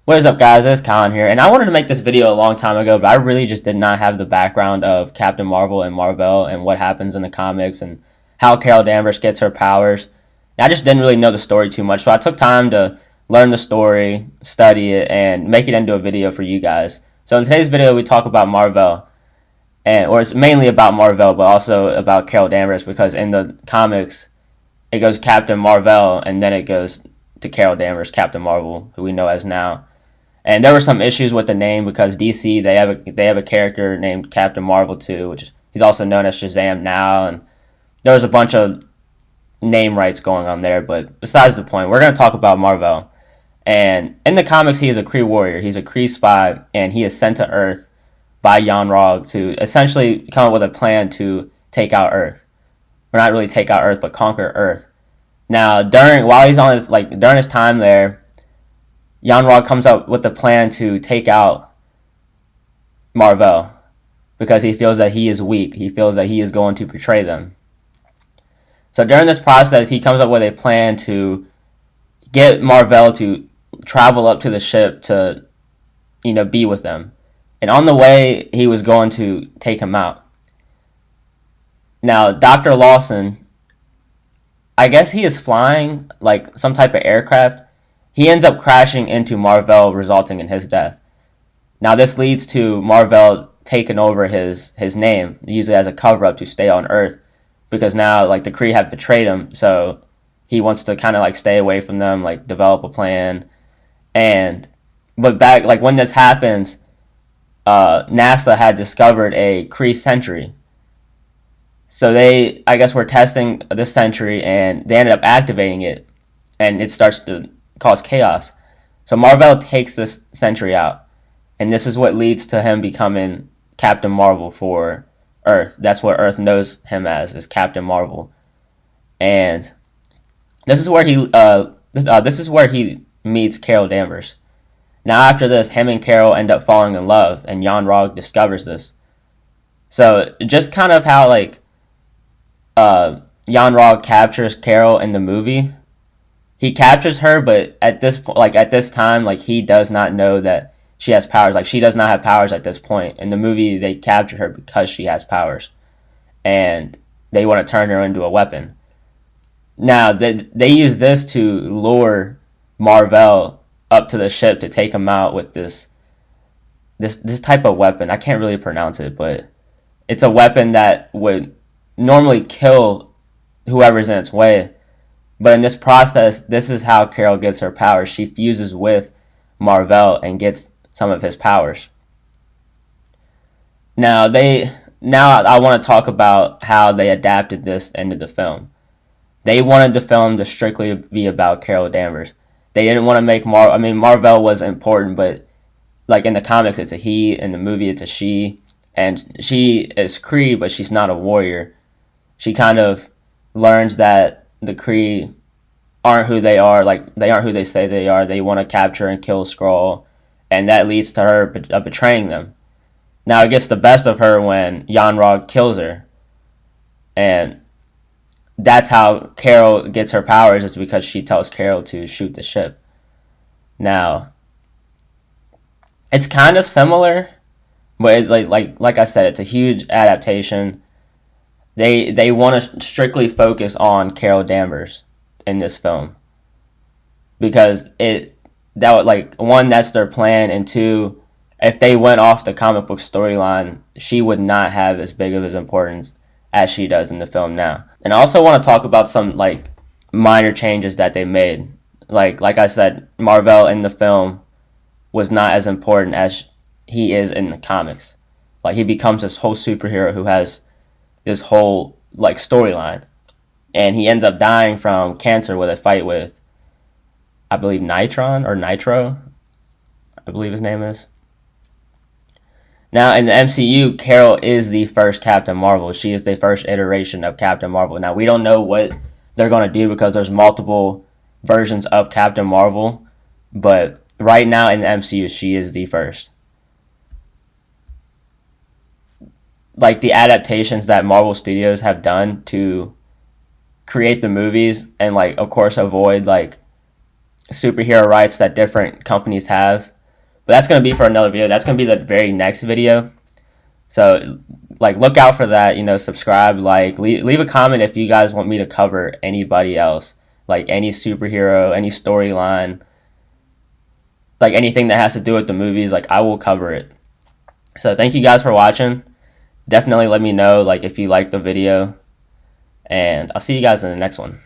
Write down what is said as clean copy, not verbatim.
What is up, guys? It's Colin here, and I wanted to make this video a long time ago, but I really just did not have the background of Captain Marvel and Marvel and what happens in the comics and how Carol Danverse gets her powers. And I just didn't really know the story too much, so I took time to learn the story, study it, and make it into a video for you guys. So in today's video, we talk about Marvel, or it's mainly about Marvel, but also about Carol Danverse, because in the comics, it goes Captain Marvel, and then it goes to Carol Danverse, Captain Marvel, who we know as now. And there were some issues with the name because DC they have a character named Captain Marvel too, which he's also known as Shazam now, and there was a bunch of name rights going on there. But besides the point, we're gonna talk about Marvel. And in the comics, he is a Kree warrior. He's a Kree spy, and he is sent to Earth by Yon-Rogg to essentially come up with a plan to take out Earth, or not really take out Earth, but conquer Earth. Now, during his time there, Yon-Rogg comes up with a plan to take out Marvel because he feels that he is weak. He feels that he is going to betray them. So during this process, he comes up with a plan to get Marvel to travel up to the ship to, be with them. And on the way, he was going to take him out. Now, Dr. Lawson, I guess he is flying like some type of aircraft. He ends up crashing into Marvel, resulting in his death. Now, this leads to Marvel taking over his name, usually as a cover-up to stay on Earth, because now, the Kree have betrayed him, so he wants to kind of, stay away from them, develop a plan. But back, when this happens, NASA had discovered a Kree sentry. So they, I guess, were testing this sentry, and they ended up activating it, and it starts to cause chaos. So Marvel takes this sentry out, and this is what leads to him becoming Captain Marvel for Earth. That's what Earth knows him as, is Captain Marvel. And this is where he meets Carol Danvers. Now after this, him and Carol end up falling in love, and Yon-Rogg discovers this. So just kind of how Yon-Rogg captures Carol in the movie. He captures her, but at this time, he does not know that she has powers. She does not have powers at this point. In the movie, they captured her because she has powers, and they want to turn her into a weapon. Now, they use this to lure Marvel up to the ship to take him out with this type of weapon. I can't really pronounce it, but it's a weapon that would normally kill whoever's in its way. But in this process, this is how Carol gets her powers. She fuses with Marvel and gets some of his powers. Now I want to talk about how they adapted this into the film. They wanted the film to strictly be about Carol Danvers. They didn't want to make Marvel was important, but in the comics it's a he, in the movie it's a she, and she is Kree, but she's not a warrior. She kind of learns that the Kree aren't who they are, they aren't who they say they are. They want to capture and kill Skrull, and that leads to her betraying them. Now it gets the best of her when Yon-Rogg kills her, and that's how Carol gets her powers, is because she tells Carol to shoot the ship. Now, it's kind of similar, but like I said, it's a huge adaptation. They want to strictly focus on Carol Danvers in this film because that's their plan, and two, if they went off the comic book storyline, she would not have as big of as importance as she does in the film now. And I also want to talk about some minor changes that they made. Like I said, Marvel in the film was not as important as he is in the comics. He becomes this whole superhero who has this whole storyline, and he ends up dying from cancer with a fight with, I believe, Nitro, I believe his name is. Now in the MCU, Carol is the first Captain Marvel. She is the first iteration of Captain Marvel. Now we don't know what they're going to do because there's multiple versions of Captain Marvel, but right now in the MCU, she is the first. The adaptations that Marvel Studios have done to create the movies and of course avoid superhero rights that different companies have But that's going to be for another video. That's going to be the very next video. So, like, look out for that. Subscribe, like, leave a comment if you guys want me to cover anybody else, like any superhero, any storyline, like anything that has to do with the movies. Like, I will cover it. So, thank you guys for watching. Definitely let me know, like, if you like the video, and I'll see you guys in the next one.